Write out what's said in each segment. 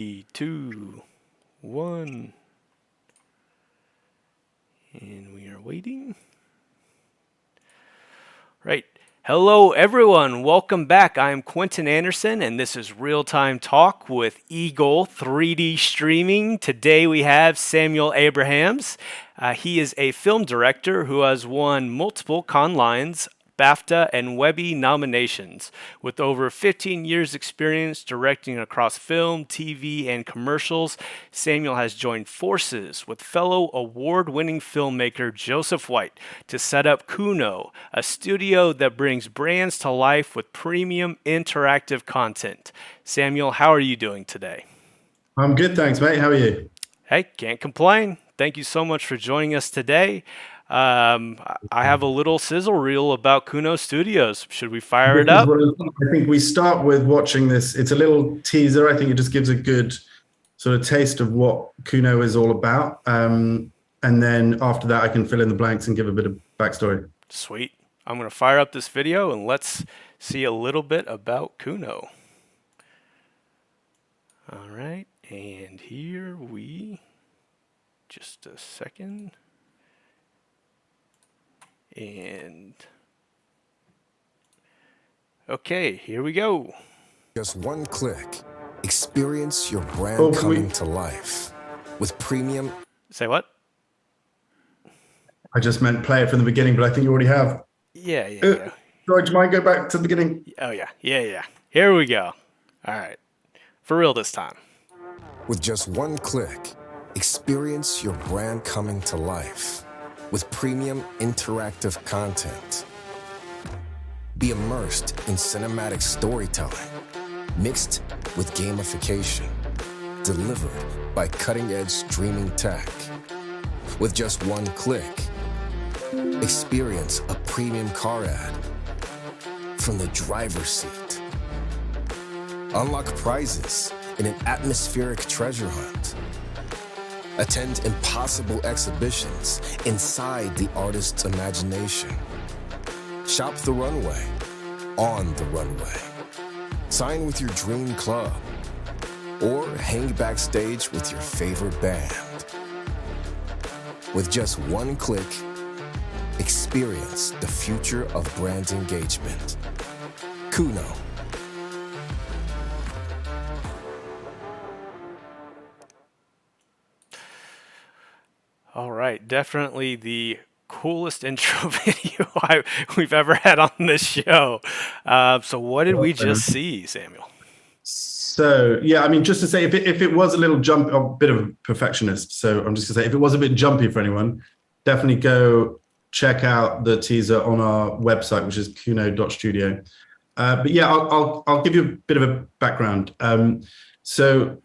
Three, two, one, and we are waiting. Right. Hello, everyone. Welcome back. I'm Quentin Anderson, and this is Real Time Talk with Eagle 3D Streaming. Today we have Samuel Abrahams. He is a film director who has won multiple Cannes Lions, BAFTA, and Webby nominations. With over 15 years experience directing across film, TV, and commercials, Samuel has joined forces with fellow award-winning filmmaker Joseph White to set up KUNO, a studio that brings brands to life with premium interactive content. Samuel, how are you doing today? I'm good, thanks, mate. How are you? Hey, can't complain. Thank you so much for joining us today. I have a little sizzle reel about KUNO Studios. Should we fire This it is up? what I think we start with watching this. It's a little teaser. I think it just gives a good sort of taste of what Kuno is all about. And then after that, I can fill in the blanks and give a bit of backstory. Sweet. I'm going to fire up this video and let's see a little bit about KUNO. All right, and here we, just a second. And okay, here we go. Just one click, experience your brand Oh, can coming we- to life with premium. Say what? I just meant play it from the beginning, but I think you already have. Yeah. George, do you mind go back to the beginning? Oh, yeah. Here we go. All right, for real this time. With just one click, experience your brand coming to life with premium interactive content. Be immersed in cinematic storytelling, mixed with gamification, delivered by cutting-edge streaming tech. With just one click, experience a premium car ad from the driver's seat. Unlock prizes in an atmospheric treasure hunt. Attend impossible exhibitions inside the artist's imagination. Shop the runway, on the runway. Sign with your dream club, or hang backstage with your favorite band. With just one click, experience the future of brand engagement. KUNO. All right, definitely the coolest intro video we've ever had on this show. So what did we just see, Samuel? So, yeah, I mean, just to say, if it was a little jump, I'm a bit of a perfectionist. So I'm just going to say, if it was a bit jumpy for anyone, definitely go check out the teaser on our website, which is kuno.studio. But yeah, I'll give you a bit of a background. So,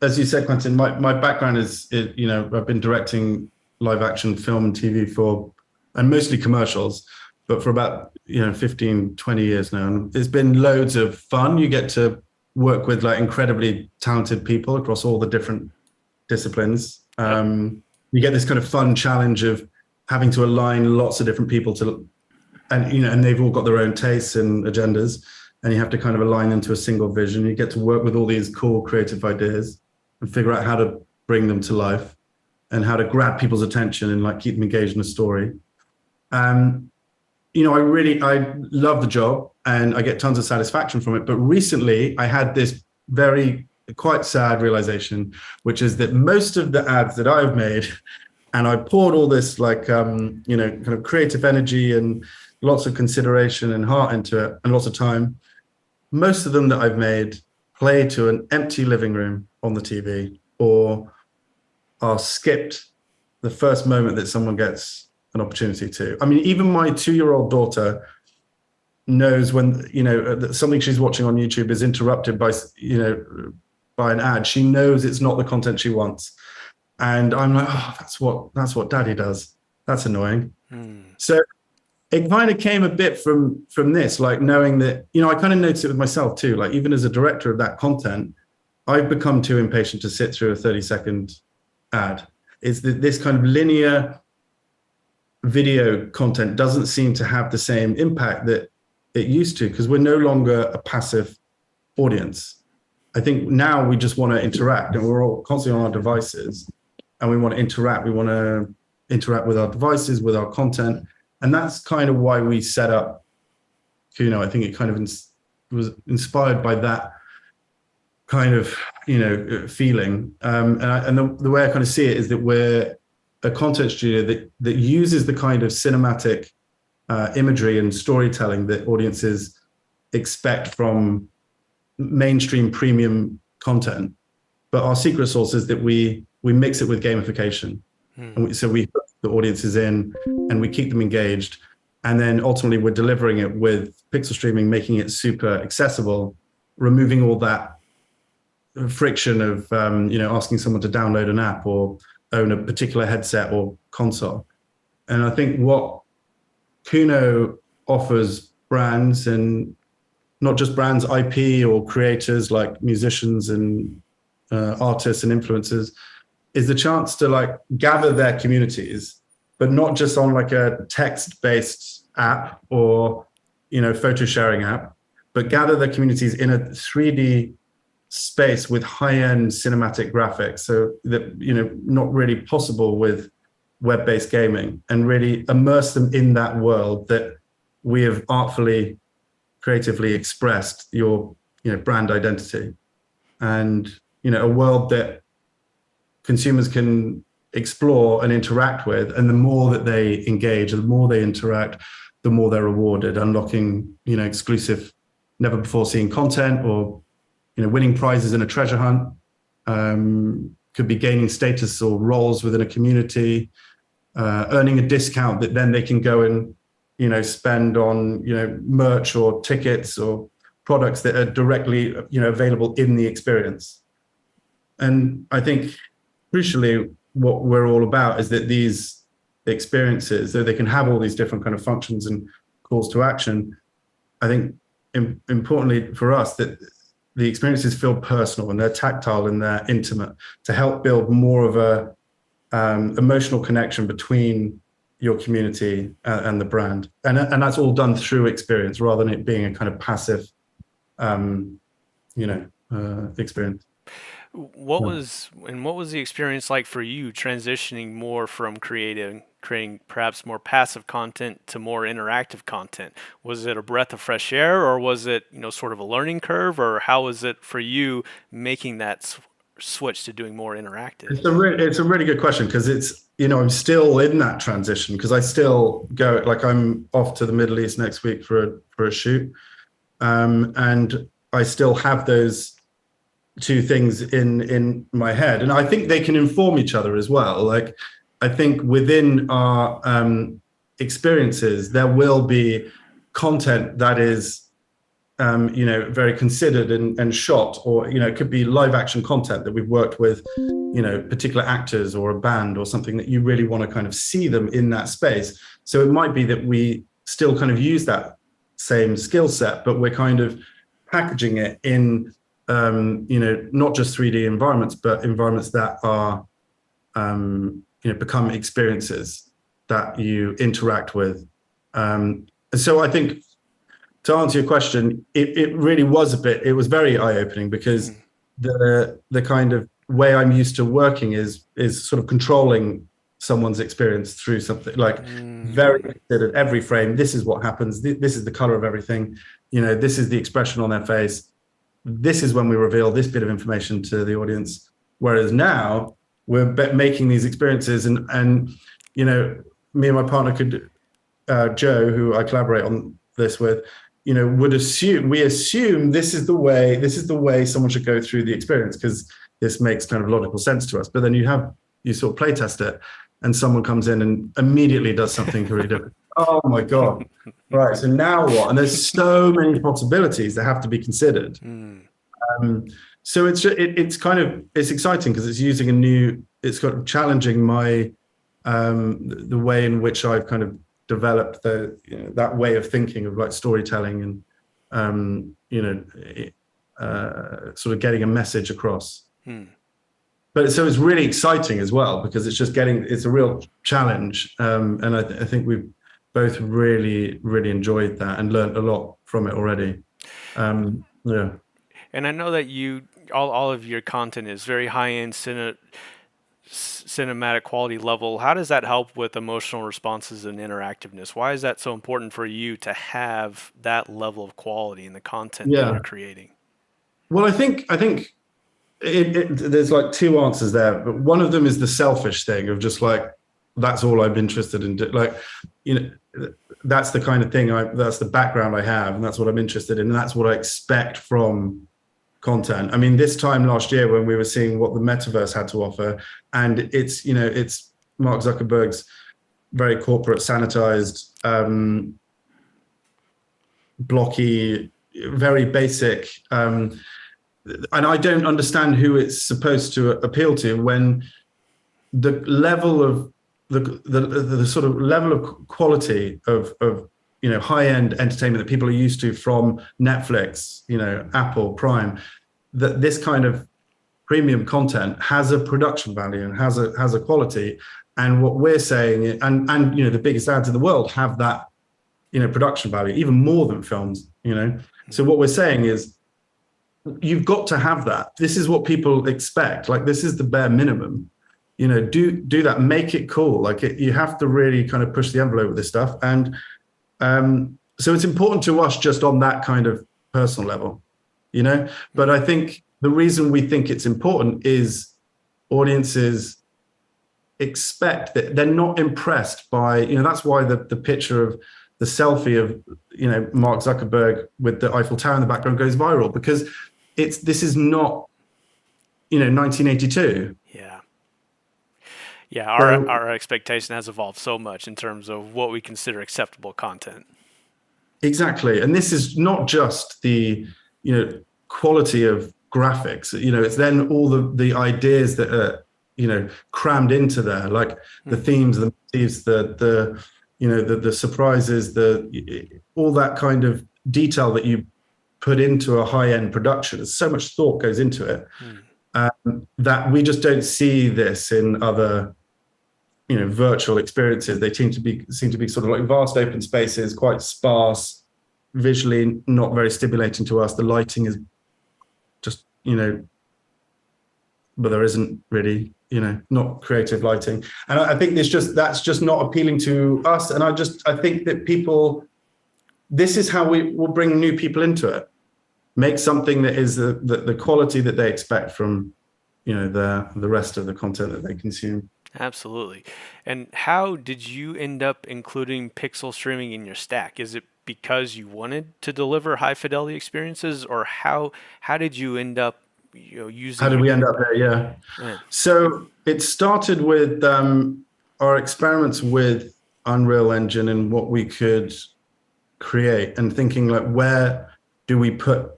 as you said, Quentin, my background is, I've been directing live action film and TV and mostly commercials, but for about, 15, 20 years now. And it's been loads of fun. You get to work with like incredibly talented people across all the different disciplines. You get this kind of fun challenge of having to align lots of different people and they've all got their own tastes and agendas, and you have to kind of align them to a single vision. You get to work with all these cool creative ideas and figure out how to bring them to life and how to grab people's attention and like keep them engaged in a story. I love the job and I get tons of satisfaction from it. But recently I had this quite sad realization, which is that most of the ads that I've made, and I poured all this kind of creative energy and lots of consideration and heart into it and lots of time, most of them that I've made play to an empty living room on the TV, or are skipped the first moment that someone gets an opportunity to. I mean, even my 2-year-old daughter knows when, that something she's watching on YouTube is interrupted by an ad. She knows it's not the content she wants. And I'm like, oh, that's what daddy does. That's annoying. So it kind of came a bit from this, like knowing that, I kind of noticed it with myself too. Like even as a director of that content, I've become too impatient to sit through a 30-second ad. It's this kind of linear video content doesn't seem to have the same impact that it used to, because we're no longer a passive audience. I think now we just want to interact, and we're all constantly on our devices, and we want to interact. We want to interact with our devices, with our content, and that's kind of why we set up KUNO. I think it kind of was inspired by that kind of feeling, and the way I kind of see it is that we're a content studio that uses the kind of cinematic imagery and storytelling that audiences expect from mainstream premium content, but our secret sauce is that we mix it with gamification. And so we hook the audiences in and we keep them engaged, and then ultimately we're delivering it with pixel streaming, making it super accessible, removing all that friction of asking someone to download an app or own a particular headset or console. And I think what KUNO offers brands, and not just brands, IP or creators like musicians and artists and influencers, is the chance to like gather their communities, but not just on like a text-based app or photo sharing app, but gather their communities in a 3D space with high-end cinematic graphics, so that not really possible with web-based gaming, and really immerse them in that world that we have artfully, creatively expressed your brand identity, and a world that consumers can explore and interact with. And the more that they engage, the more they interact, the more they're rewarded, unlocking exclusive, never before seen content, or winning prizes in a treasure hunt. Could be gaining status or roles within a community, earning a discount that then they can go and spend on merch or tickets or products that are directly available in the experience. And I think crucially what we're all about is that these experiences, though they can have all these different kind of functions and calls to action, I think importantly for us, that the experiences feel personal and they're tactile and they're intimate, to help build more of a emotional connection between your community and the brand, and that's all done through experience rather than it being a kind of passive experience. What was the experience like for you, transitioning more from creating perhaps more passive content to more interactive content? Was it a breath of fresh air, or was it sort of a learning curve, or how was it for you making that switch to doing more interactive? It's a really good question, because it's I'm still in that transition, because I still go, like, I'm off to the Middle East next week for a shoot, and I still have those two things in my head, and I think they can inform each other as well. Like, I think within our experiences there will be content that is very considered and shot, or it could be live action content that we've worked with particular actors or a band or something that you really want to kind of see them in that space. So it might be that we still kind of use that same skill set, but we're kind of packaging it in not just 3D environments, but environments that are become experiences that you interact with. So I think, to answer your question, it really was it was very eye-opening, because the kind of way I'm used to working is sort of controlling someone's experience through something like very considered. Every frame, this is what happens, this is the color of everything, this is the expression on their face, this is when we reveal this bit of information to the audience. Whereas now we're making these experiences, and me and my partner could, Joe, who I collaborate on this with, would assume this is the way someone should go through the experience, because this makes kind of logical sense to us. But then you sort of play test it, and someone comes in and immediately does something completely different. Oh my God. Right. So now what? And there's so many possibilities that have to be considered. So it's exciting, because it's using it's got challenging my, the way in which I've kind of developed that way of thinking of like storytelling and, sort of getting a message across. But so it's really exciting as well, because it's a real challenge. And I think we've both really, really enjoyed that and learned a lot from it already. Yeah. And I know that you all of your content is very high end cinematic quality level. How does that help with emotional responses and interactiveness? Why is that so important for you to have that level of quality in the content that Yeah. you're creating? Well, I think there's like two answers there, but one of them is the selfish thing of just like, that's all I'm interested in. Like, you know, that's the kind of thing that's the background I have, and that's what I'm interested in, and that's what I expect from content. I mean, this time last year when we were seeing what the metaverse had to offer, and it's Mark Zuckerberg's very corporate, sanitized, blocky, very basic, and I don't understand who it's supposed to appeal to when the level of the sort of level of quality of high end entertainment that people are used to from Netflix, Apple Prime, that this kind of premium content has a production value and has a quality. And what we're saying, and the biggest ads in the world have that production value, even more than films. So what we're saying is, you've got to have that. This is what people expect. Like, this is the bare minimum. Do that, make it cool. Like, you have to really kind of push the envelope with this stuff. And so it's important to us just on that kind of personal level, but I think the reason we think it's important is audiences expect that they're not impressed by, that's why the picture of the selfie of, Mark Zuckerberg with the Eiffel Tower in the background goes viral, because this is not, 1982. Yeah, our expectation has evolved so much in terms of what we consider acceptable content. Exactly. And this is not just the, quality of graphics, it's then all the ideas that are, crammed into there, like the themes, the motifs, the surprises, all that kind of detail that you put into a high-end production. So much thought goes into it. That we just don't see this in other, virtual experiences. They seem to be sort of like vast open spaces, quite sparse, visually not very stimulating to us. The lighting is just, but there isn't really, not creative lighting. And I think that's just not appealing to us. And I think that this is how we will bring new people into it. Make something that is the quality that they expect from, the rest of the content that they consume. Absolutely. And how did you end up including pixel streaming in your stack? Is it because you wanted to deliver high fidelity experiences, or how did you end up using? How did we end up there? Yeah. So it started with our experiments with Unreal Engine and what we could create, and thinking like, where do we put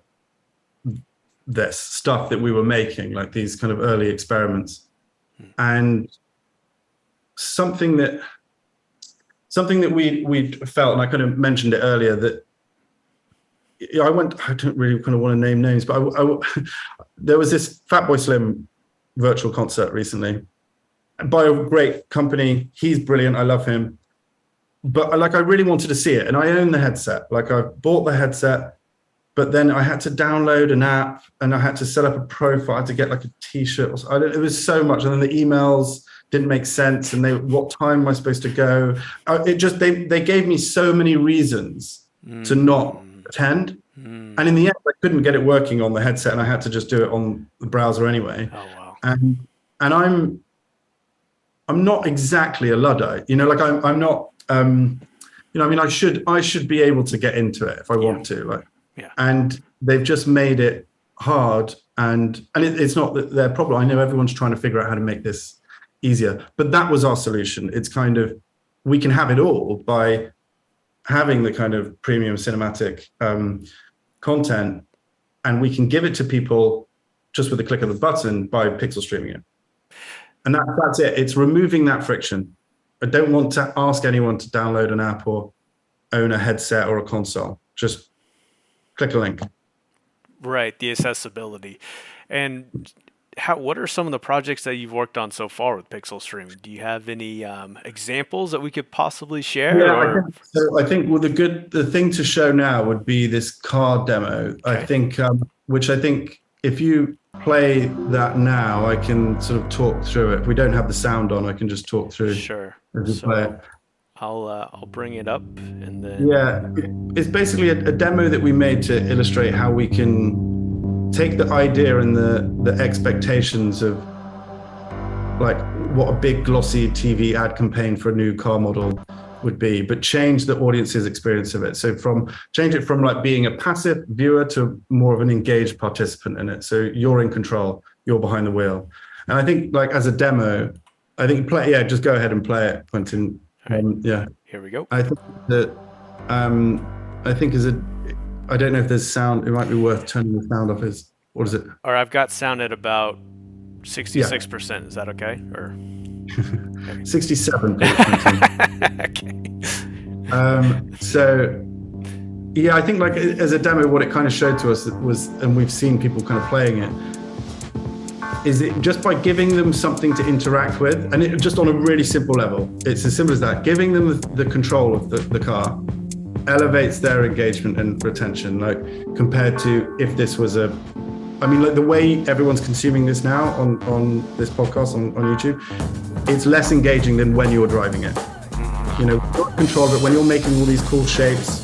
this stuff that we were making, like these kind of early experiments, and something that we felt, and I kind of mentioned it earlier, that I don't really kind of want to name names, but there was this Fatboy Slim virtual concert recently by a great company. He's brilliant. I love him. But I really wanted to see it. And I own the headset. Like, I bought the headset, but then I had to download an app and I had to set up a profile to get like a t-shirt. It was so much. And then the emails didn't make sense. And what time am I supposed to go? They gave me so many reasons to not attend. And in the end, I couldn't get it working on the headset, and I had to just do it on the browser anyway. Oh, wow. And I'm not exactly a Luddite, like I'm not, I mean, I should be able to get into it if I want to, and they've just made it hard, and it's not their problem. I know everyone's trying to figure out how to make this easier, but that was our solution. It's kind of, we can have it all by having the kind of premium cinematic content, and we can give it to people just with the click of the button by pixel streaming it. And that's it. It's removing that friction. I don't want to ask anyone to download an app or own a headset or a console. Just click a link. Right, the accessibility. And what are some of the projects that you've worked on so far with pixel streaming? Do you have any examples that we could possibly share? Yeah, I think the thing to show now would be this car demo. Okay. I think, which I think if you play that now, I can sort of talk through it. If we don't have the sound on, I can just talk through Sure. as we play it. I'll bring it up and then. Yeah, it's basically a demo that we made to illustrate how we can take the idea and the expectations of like what a big glossy TV ad campaign for a new car model would be, but change the audience's experience of it. So change it from like being a passive viewer to more of an engaged participant in it. So you're in control, you're behind the wheel. And I think like as a demo, I think just go ahead and play it, Quentin. Right. Yeah. Here we go. I think that I don't know if there's sound. It might be worth turning the sound off. What is it? Or I've got sound at about 66%. Is that okay? Or 67. okay. So yeah, I think like as a demo, what it kind of showed to us was, and we've seen people kind of playing it, is it just by giving them something to interact with, and it just on a really simple level. It's as simple as that. Giving them the control of the car elevates their engagement and retention, like compared to if this was like the way everyone's consuming this now on this podcast on YouTube, it's less engaging than when you're driving it. You know, you've got control of it when you're making all these cool shapes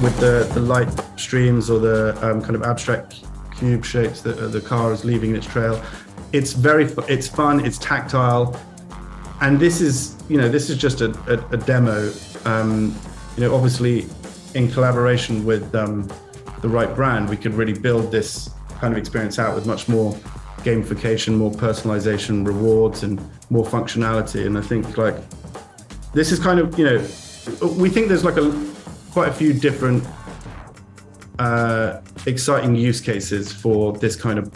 with the light streams or the kind of abstract cube shapes that the car is leaving in its trail. It's fun, it's tactile, and this is just a demo. Obviously in collaboration with the right brand, we could really build this kind of experience out with much more gamification, more personalization, rewards, and more functionality. And I think like this is kind of, we think there's like quite a few different exciting use cases for this kind of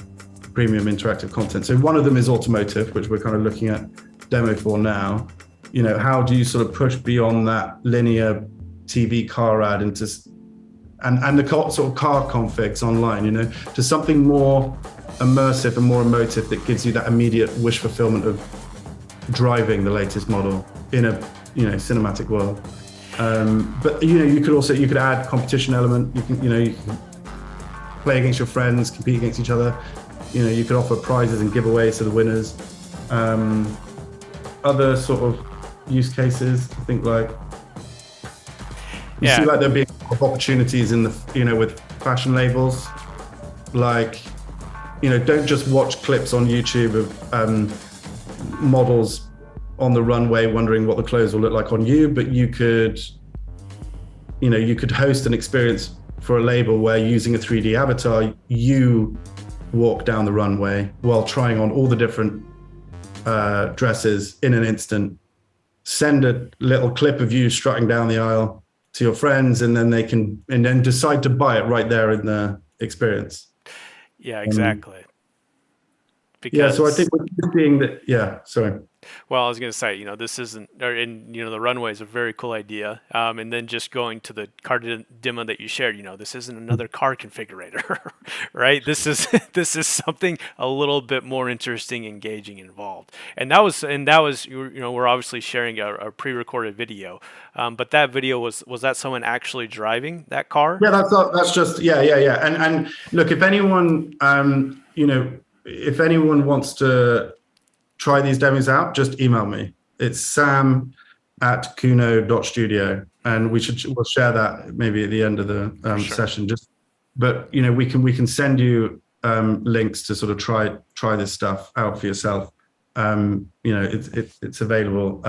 premium interactive content. So one of them is automotive, which we're kind of looking at demo for now. How do you sort of push beyond that linear TV car ad into and the sort of car configs online, to something more immersive and more emotive that gives you that immediate wish fulfillment of driving the latest model in a cinematic world. But you could add competition element. You can play against your friends, compete against each other. You could offer prizes and giveaways to the winners. Other sort of use cases, I think, like you see like there being opportunities in the with fashion labels, like don't just watch clips on YouTube of models on the runway wondering what the clothes will look like on you, but you could host an experience for a label where, using a 3D avatar, you walk down the runway while trying on all the different dresses in an instant, send a little clip of you strutting down the aisle to your friends, and then they can decide to buy it right there in the experience. Yeah, exactly. So I think we're seeing that. Yeah, sorry. Well, I was going to say, this isn't, the runway is a very cool idea. And then just going to the car demo that you shared, this isn't another car configurator, right? This is something a little bit more interesting, engaging, involved. And that was, we're obviously sharing a pre-recorded video, but that video was that someone actually driving that car? Yeah, that's just yeah. And look, if anyone, if anyone wants to try these demos out, just email me. It's sam@kuno.studio, and we'll share that maybe at the end of the session. But we can send you links to sort of try this stuff out for yourself. It's available.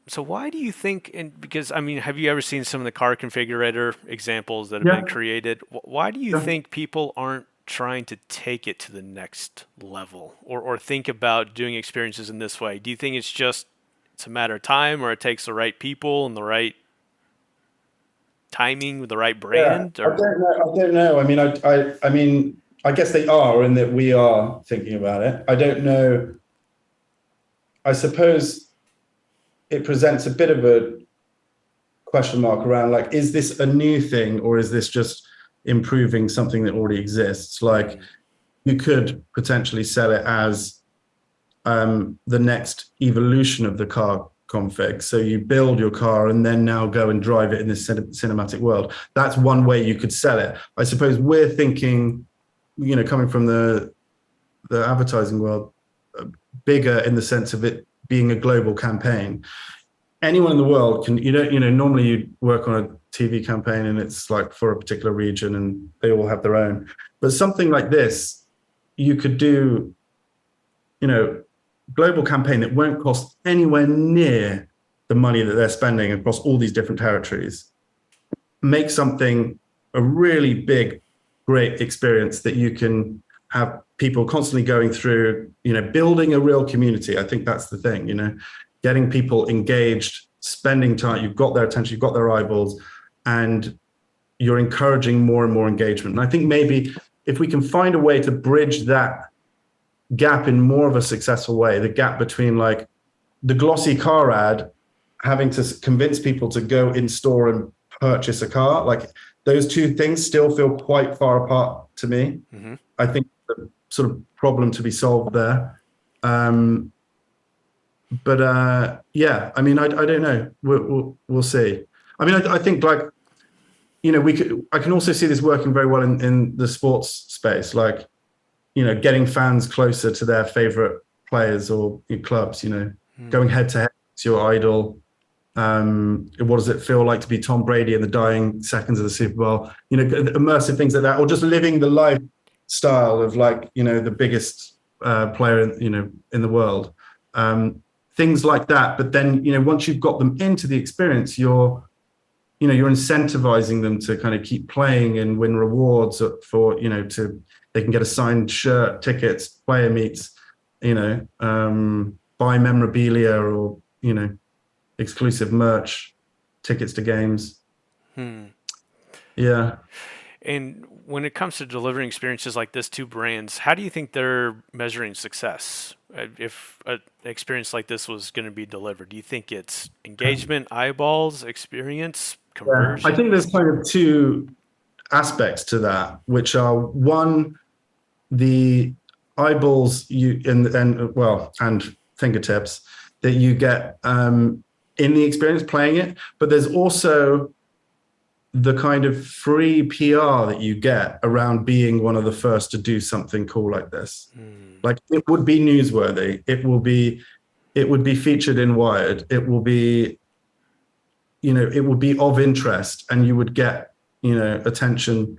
So why do you think? And because have you ever seen some of the car configurator examples that have been created? Why do you think people aren't trying to take it to the next level, or think about doing experiences in this way? Do you think it's a matter of time, or it takes the right people and the right timing with the right brand? Or? I don't know. I guess they are, and that we are thinking about it. I don't know. I suppose it presents a bit of a question mark around, like, is this a new thing, or is this just improving something that already exists? Like, you could potentially sell it as the next evolution of the car config. So you build your car and then now go and drive it in this cinematic world. That's one way you could sell it. I suppose we're thinking, coming from the advertising world, bigger in the sense of it being a global campaign. Anyone in the world can, normally you work on a TV campaign and it's like for a particular region and they all have their own. But something like this, you could do, global campaign that won't cost anywhere near the money that they're spending across all these different territories. Make something a really big, great experience that you can have people constantly going through, building a real community. I think that's the thing, getting people engaged, spending time, you've got their attention, you've got their eyeballs, and you're encouraging more and more engagement. And I think maybe if we can find a way to bridge that gap in more of a successful way, the gap between like the glossy car ad, having to convince people to go in store and purchase a car, like those two things still feel quite far apart to me. Mm-hmm. I think the sort of problem to be solved there. But yeah, I mean, I don't know. We'll see. I mean, I think like, I can also see this working very well in the sports space, like, getting fans closer to their favorite players or clubs, going head to head to your idol. What does it feel like to be Tom Brady in the dying seconds of the Super Bowl? Immersive things like that, or just living the lifestyle of like, the biggest player, in the world. Things like that. But then, once you've got them into the experience, you're incentivizing them to kind of keep playing and win rewards for, they can get a signed shirt, tickets, player meets, buy memorabilia or, exclusive merch, tickets to games. Yeah. And when it comes to delivering experiences like this to brands, how do you think they're measuring success? If an experience like this was going to be delivered, do you think it's engagement, eyeballs, experience, conversion? Yeah. I think there's kind of two aspects to that, which are one, the eyeballs and fingertips that you get in the experience playing it, but there's also the kind of free PR that you get around being one of the first to do something cool like this. Like it would be newsworthy. It would be featured in Wired. It will be, it would be of interest, and you would get, attention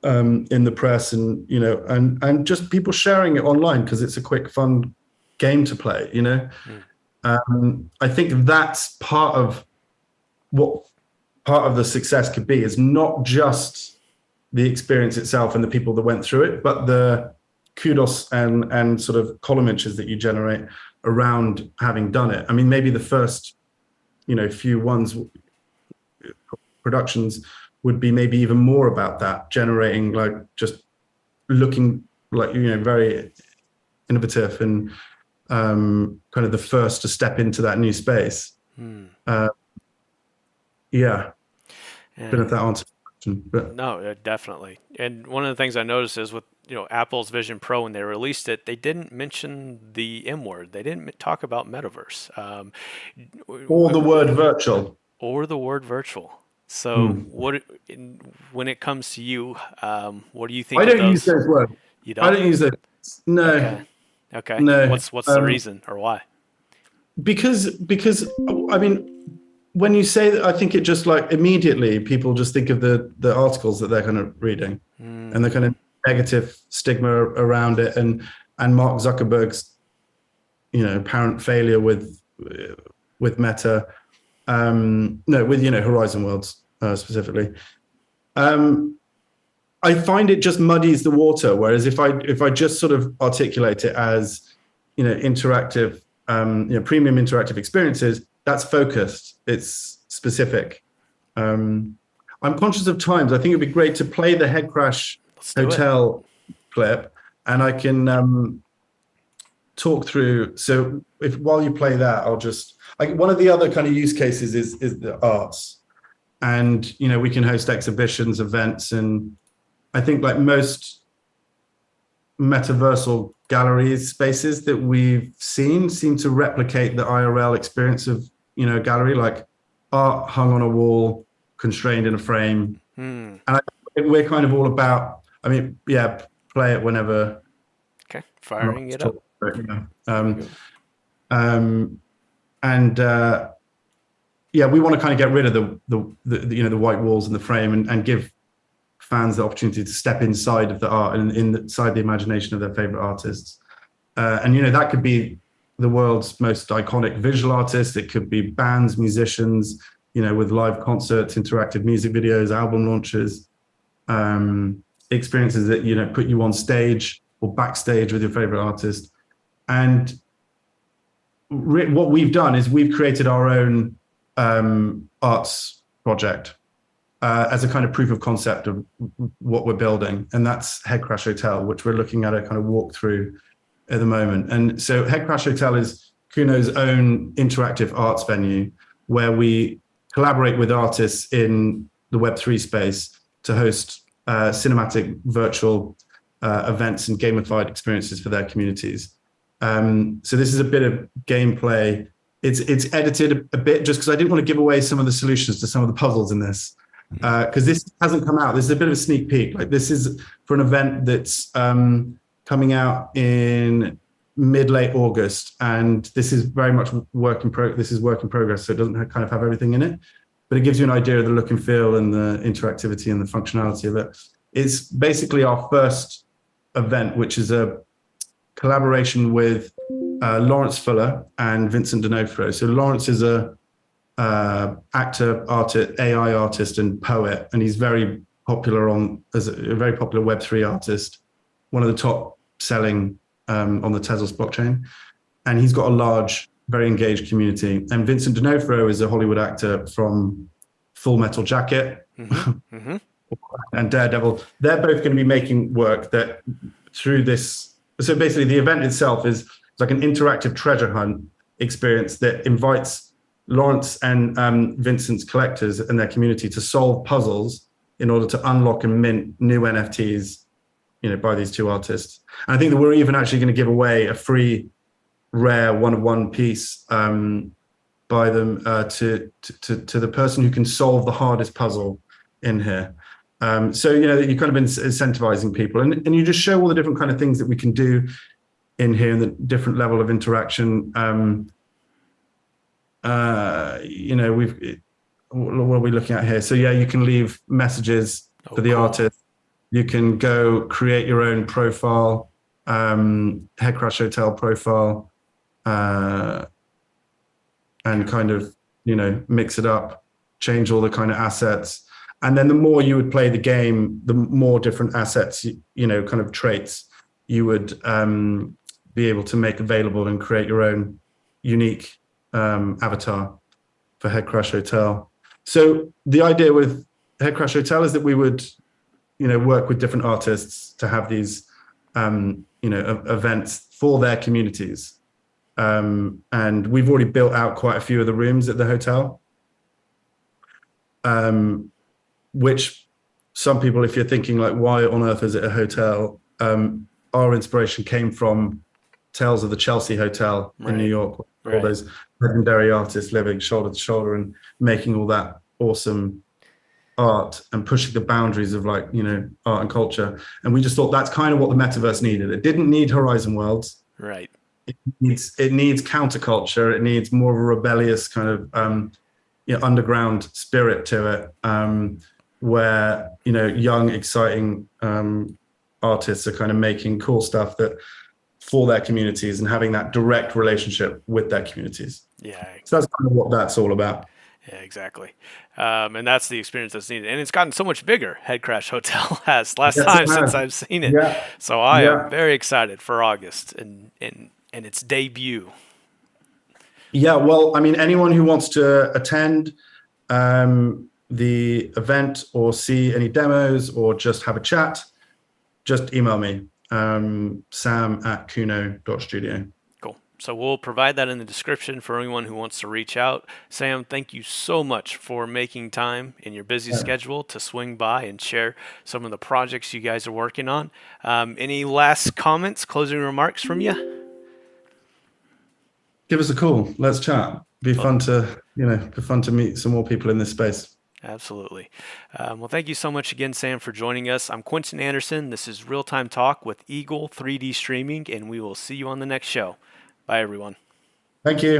in the press and, and just people sharing it online because it's a quick, fun game to play, I think that's part of the success could be, is not just the experience itself and the people that went through it, but the kudos and sort of column inches that you generate around having done it. I mean, maybe the first, few productions would be maybe even more about that, generating like just looking like, very innovative and kind of the first to step into that new space. Yeah. I don't know if that answers the question, but no, definitely. And one of the things I noticed is with Apple's Vision Pro, when they released it, they didn't mention the M word. They didn't talk about metaverse, or the word virtual. So when it comes to you, what do you think? I don't use those words. You don't? I don't use those. No. Okay. No. What's the reason or why? Because I mean, when you say that, I think it just like immediately people just think of the articles that they're kind of reading and the kind of negative stigma around it and Mark Zuckerberg's, apparent failure with Meta, with Horizon Worlds specifically. I find it just muddies the water. Whereas if I just sort of articulate it as, interactive, premium interactive experiences, that's focused. It's specific. I'm conscious of times. I think it'd be great to play the Head Crash Hotel clip, and I can talk through. So while you play that, one of the other kind of use cases is the arts, and we can host exhibitions, events, and I think like most metaversal galleries spaces that we've seen seem to replicate the IRL experience of, a gallery, like art hung on a wall, constrained in a frame. And we're kind of all about, play it whenever. Okay, firing it up. We want to kind of get rid of the white walls in the frame and give fans the opportunity to step inside of the art and inside the imagination of their favorite artists. That could be the world's most iconic visual artists. It could be bands, musicians, with live concerts, interactive music videos, album launches, experiences that, put you on stage or backstage with your favorite artist. And what we've done is we've created our own arts project as a kind of proof of concept of what we're building. And that's Head Crash Hotel, which we're looking at a kind of walkthrough at the moment. And so Head Crash Hotel is KUNO's own interactive arts venue where we collaborate with artists in the Web3 space to host cinematic virtual events and gamified experiences for their communities. So this is a bit of gameplay. It's edited a bit just because I didn't want to give away some of the solutions to some of the puzzles in this, because this hasn't come out. This is a bit of a sneak peek. Like, this is for an event that's coming out in mid-late August, and this is very much work in progress. So it doesn't kind of have everything in it, but it gives you an idea of the look and feel and the interactivity and the functionality of it. It's basically our first event, which is a collaboration with Lawrence Fuller and Vincent D'Onofrio. So Lawrence is a actor, artist, AI artist, and poet, and he's very popular as a very popular Web3 artist, one of the top selling on the Tezos blockchain. And he's got a large, very engaged community. And Vincent D'Onofrio is a Hollywood actor from Full Metal Jacket and Daredevil. They're both going to be making work that through this. So basically the event itself is like an interactive treasure hunt experience that invites Lawrence and Vincent's collectors and their community to solve puzzles in order to unlock and mint new NFTs, by these two artists. And I think that we're even actually going to give away a free rare one-of-one piece by them to the person who can solve the hardest puzzle in here. So, you're kind of incentivizing people, and you just show all the different kind of things that we can do in here and the different level of interaction. What are we looking at here? So you can leave messages for the artist. You can go create your own profile, Head Crash Hotel profile, and kind of, mix it up, change all the kind of assets. And then the more you would play the game, the more different assets, kind of traits you would be able to make available and create your own unique avatar for Head Crash Hotel. So the idea with Head Crash Hotel is that we would, work with different artists to have these, events for their communities. And we've already built out quite a few of the rooms at the hotel. Which some people, if you're thinking like, why on earth is it a hotel? Our inspiration came from Tales of the Chelsea Hotel in New York, all those legendary artists living shoulder to shoulder and making all that awesome art and pushing the boundaries of art and culture. And we just thought that's kind of what the metaverse needed. It didn't need Horizon Worlds. Right. It needs counterculture. It needs more of a rebellious kind of underground spirit to it. Where young, exciting artists are kind of making cool stuff that for their communities and having that direct relationship with their communities. Yeah. So that's kind of what that's all about. Yeah, exactly. And that's the experience that's needed. And it's gotten so much bigger, Head Crash Hotel has since I've seen it. Yeah. So I am very excited for August and its debut. Yeah, well, I mean, anyone who wants to attend the event or see any demos or just have a chat, just email me, sam@kuno.studio. Cool. So we'll provide that in the description for anyone who wants to reach out. Sam, thank you so much for making time in your busy schedule to swing by and share some of the projects you guys are working on. Any last comments, closing remarks from you? Give us a call. Let's chat. Be fun to meet some more people in this space. Absolutely. Well, thank you so much again, Sam, for joining us. I'm Quentin Anderson. This is Real Time Talk with Eagle 3D Streaming, and we will see you on the next show. Bye, everyone. Thank you.